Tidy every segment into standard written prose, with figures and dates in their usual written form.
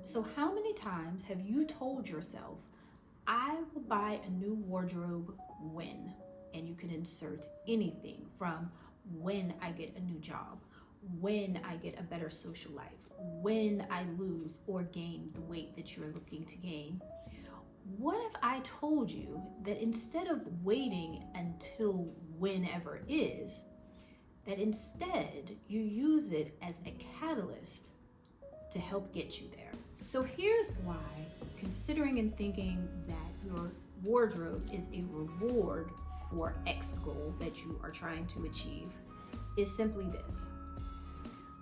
So, how many times have you told yourself, I will buy a new wardrobe when? And you can insert anything from when I get a new job, when I get a better social life, when I lose or gain the weight that you're looking to gain. What if I told you that instead of waiting until whenever is, that instead you use it as a catalyst to help get you there? So here's why considering and thinking that your wardrobe is a reward for X goal that you are trying to achieve is simply this.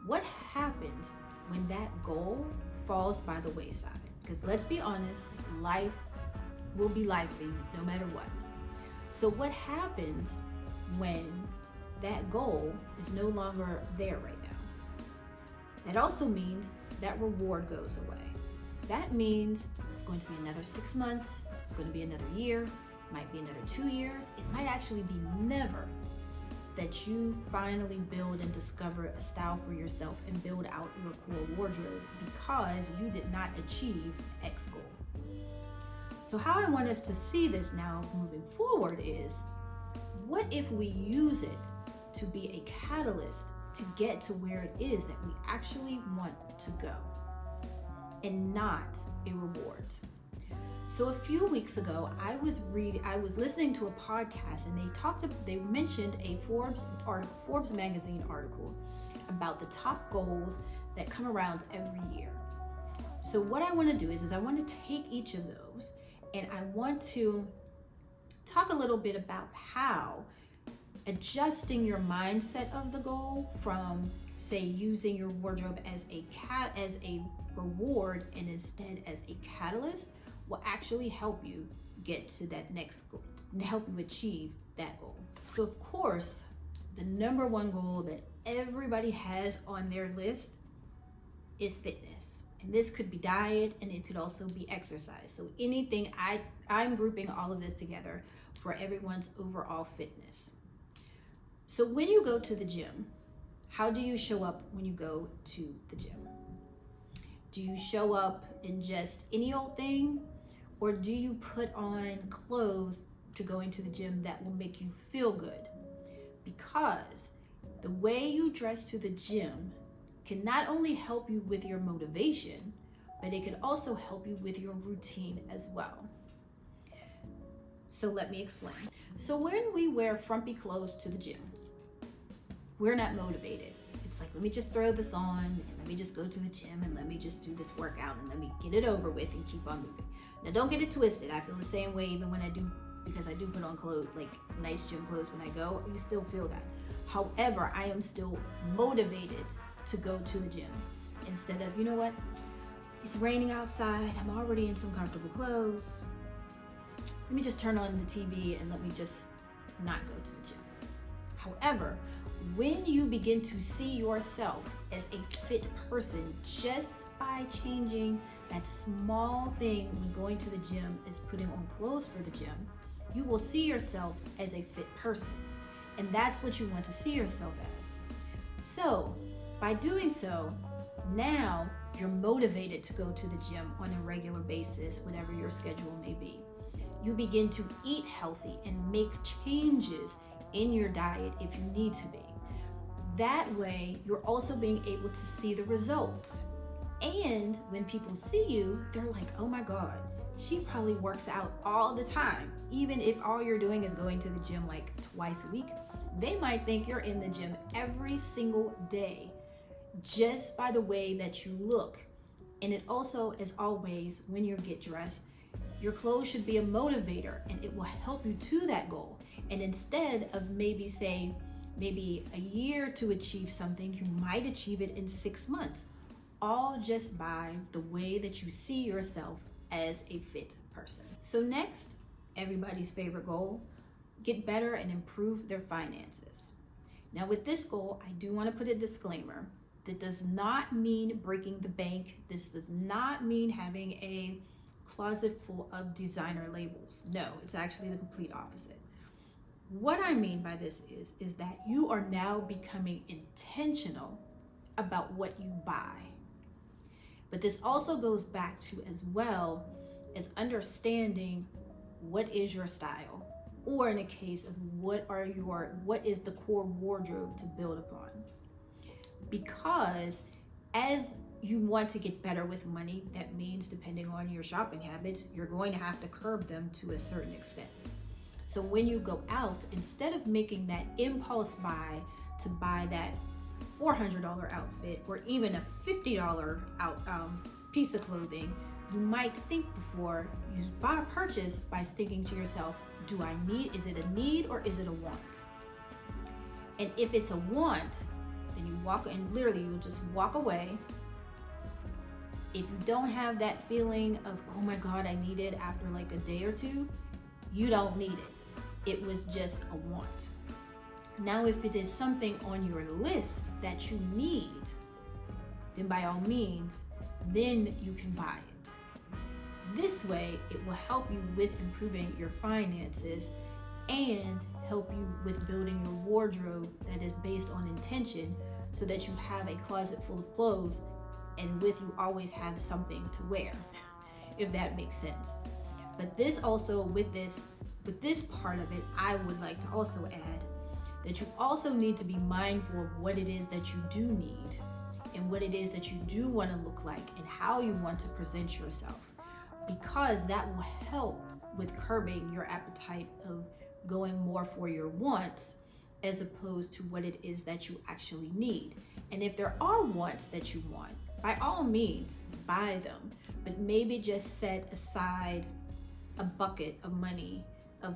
What happens when that goal falls by the wayside? Because let's be honest, life will be lifing no matter what. So what happens when that goal is no longer there right now? That also means that reward goes away. That means it's going to be another 6 months, it's going to be another year, might be another 2 years, it might actually be never that you finally build and discover a style for yourself and build out your core wardrobe because you did not achieve X goal. So how I want us to see this now moving forward is, what if we use it to be a catalyst to get to where it is that we actually want to go and not a reward? So a few weeks ago, I was listening to a podcast and they mentioned a Forbes magazine article about the top goals that come around every year. So what I want to do is I want to take each of those and I want to talk a little bit about how adjusting your mindset of the goal from, say, using your wardrobe as a reward and instead as a catalyst will actually help you get to that next goal and help you achieve that goal. So of course, the number one goal that everybody has on their list is fitness. And this could be diet and it could also be exercise. So anything, I'm grouping all of this together for everyone's overall fitness. So when you go to the gym, how do you show up when you go to the gym? Do you show up in just any old thing? Or do you put on clothes to go into the gym that will make you feel good? Because the way you dress to the gym can not only help you with your motivation, but it can also help you with your routine as well. So let me explain. So when we wear frumpy clothes to the gym, we're not motivated. It's like, let me just throw this on and let me just go to the gym and let me just do this workout and let me get it over with and keep on moving. Now don't get it twisted. I feel the same way even when I do, because I do put on clothes, like nice gym clothes when I go, you still feel that. However, I am still motivated to go to the gym instead of, you know what, it's raining outside, I'm already in some comfortable clothes. Let me just turn on the TV and let me just not go to the gym. However, when you begin to see yourself as a fit person just by changing that small thing when going to the gym is putting on clothes for the gym, you will see yourself as a fit person. And that's what you want to see yourself as. So by doing so, now you're motivated to go to the gym on a regular basis, whatever your schedule may be. You begin to eat healthy and make changes in your diet if you need to be. That way, you're also being able to see the results. And when people see you, they're like, oh my God, she probably works out all the time. Even if all you're doing is going to the gym like twice a week, they might think you're in the gym every single day just by the way that you look. And it also, as always, when you get dressed, your clothes should be a motivator and it will help you to that goal. And instead of maybe a year to achieve something, you might achieve it in 6 months, all just by the way that you see yourself as a fit person. So next, everybody's favorite goal, get better and improve their finances. Now with this goal, I do want to put a disclaimer. That does not mean breaking the bank. This does not mean having a closet full of designer labels. No, it's actually the complete opposite. What I mean by this is that you are now becoming intentional about what you buy. But this also goes back to as well as understanding what is your style, or in a case of what is the core wardrobe to build upon. Because as you want to get better with money, that means depending on your shopping habits, you're going to have to curb them to a certain extent. So when you go out, instead of making that impulse buy to buy that $400 outfit or even a $50 piece of clothing, you might think before you buy a purchase by thinking to yourself, is it a need or is it a want? And if it's a want, then you'll just walk away. If you don't have that feeling of, oh my God, I need it after like a day or two, you don't need it. It was just a want. Now, if it is something on your list that you need, then by all means, then you can buy it. This way, it will help you with improving your finances and help you with building your wardrobe that is based on intention, so that you have a closet full of clothes and with you always have something to wear, if that makes sense. But this also, with this part of it, I would like to also add that you also need to be mindful of what it is that you do need and what it is that you do want to look like and how you want to present yourself, because that will help with curbing your appetite of going more for your wants as opposed to what it is that you actually need. And if there are wants that you want, by all means, buy them, but maybe just set aside a bucket of money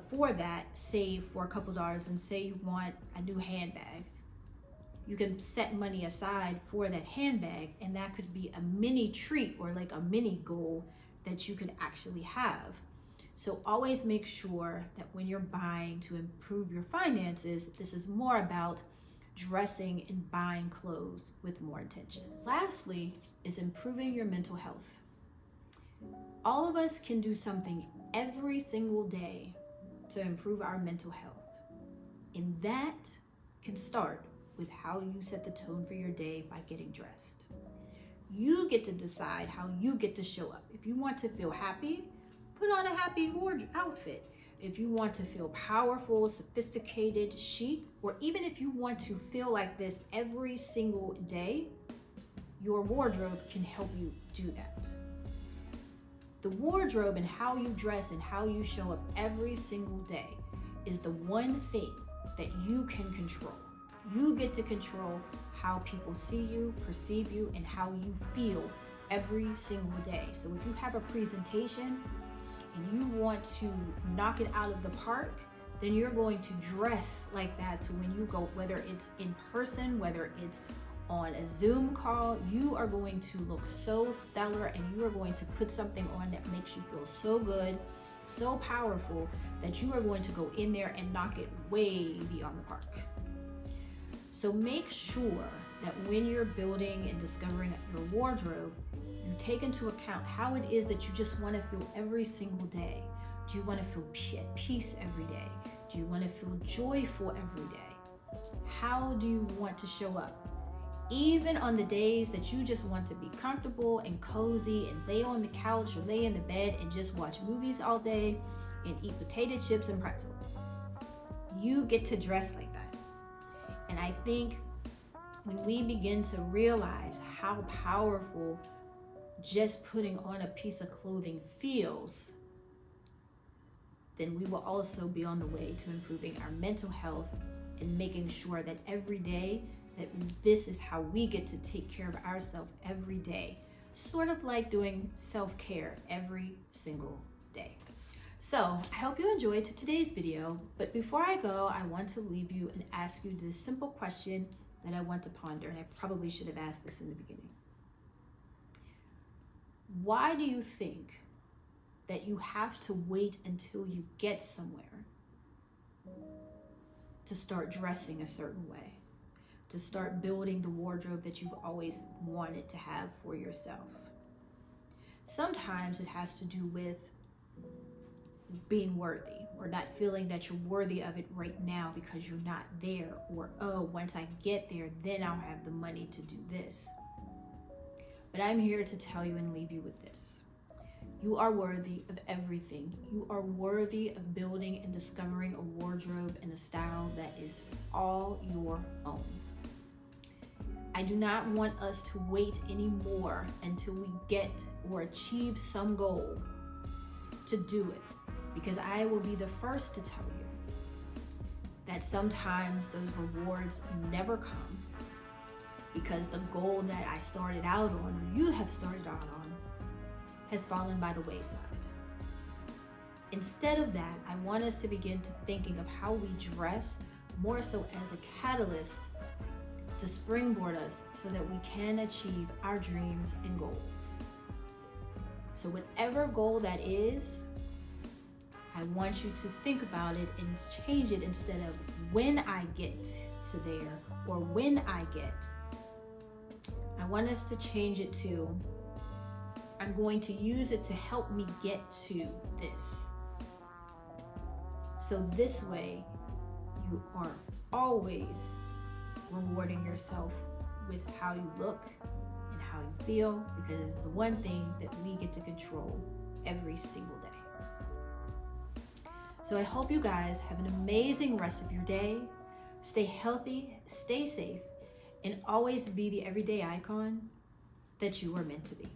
for that, save for a couple dollars, and say you want a new handbag. You can set money aside for that handbag, and that could be a mini treat or like a mini goal that you can actually have. So always make sure that when you're buying to improve your finances, this is more about dressing and buying clothes with more intention. Lastly is improving your mental health. All of us can do something every single day to improve our mental health. And that can start with how you set the tone for your day by getting dressed. You get to decide how you get to show up. If you want to feel happy, put on a happy outfit. If you want to feel powerful, sophisticated, chic, or even if you want to feel like this every single day, your wardrobe can help you do that. The wardrobe and how you dress and how you show up every single day is the one thing that you can control. You get to control how people see you, perceive you, and how you feel every single day. So if you have a presentation and you want to knock it out of the park, then you're going to dress like that. So when you go, whether it's in person, whether it's on a Zoom call, you are going to look so stellar, and you are going to put something on that makes you feel so good, so powerful, that you are going to go in there and knock it way beyond the park. So make sure that when you're building and discovering your wardrobe, you take into account how it is that you just want to feel every single day. Do you want to feel at peace every day? Do you want to feel joyful every day? How do you want to show up? Even on the days that you just want to be comfortable and cozy and lay on the couch or lay in the bed and just watch movies all day and eat potato chips and pretzels, you get to dress like that. And I think when we begin to realize how powerful just putting on a piece of clothing feels, then we will also be on the way to improving our mental health and making sure that every day that this is how we get to take care of ourselves every day, sort of like doing self-care every single day. So I hope you enjoyed today's video, but before I go, I want to leave you and ask you this simple question that I want to ponder, and I probably should have asked this in the beginning. Why do you think that you have to wait until you get somewhere to start dressing a certain way, to start building the wardrobe that you've always wanted to have for yourself? Sometimes it has to do with being worthy, or not feeling that you're worthy of it right now because you're not there, or, oh, once I get there, then I'll have the money to do this. But I'm here to tell you and leave you with this. You are worthy of everything. You are worthy of building and discovering a wardrobe and a style that is all your own. I do not want us to wait anymore until we get or achieve some goal to do it, because I will be the first to tell you that sometimes those rewards never come because the goal that I started out on, or you have started out on, has fallen by the wayside. Instead of that, I want us to begin to thinking of how we dress more so as a catalyst to springboard us so that we can achieve our dreams and goals. So whatever goal that is, I want you to think about it and change it instead of when I get to there or when I get. I want us to change it to, I'm going to use it to help me get to this. So this way, you are always rewarding yourself with how you look and how you feel, because it's the one thing that we get to control every single day. So I hope you guys have an amazing rest of your day. Stay healthy, stay safe, and always be the everyday icon that you are meant to be.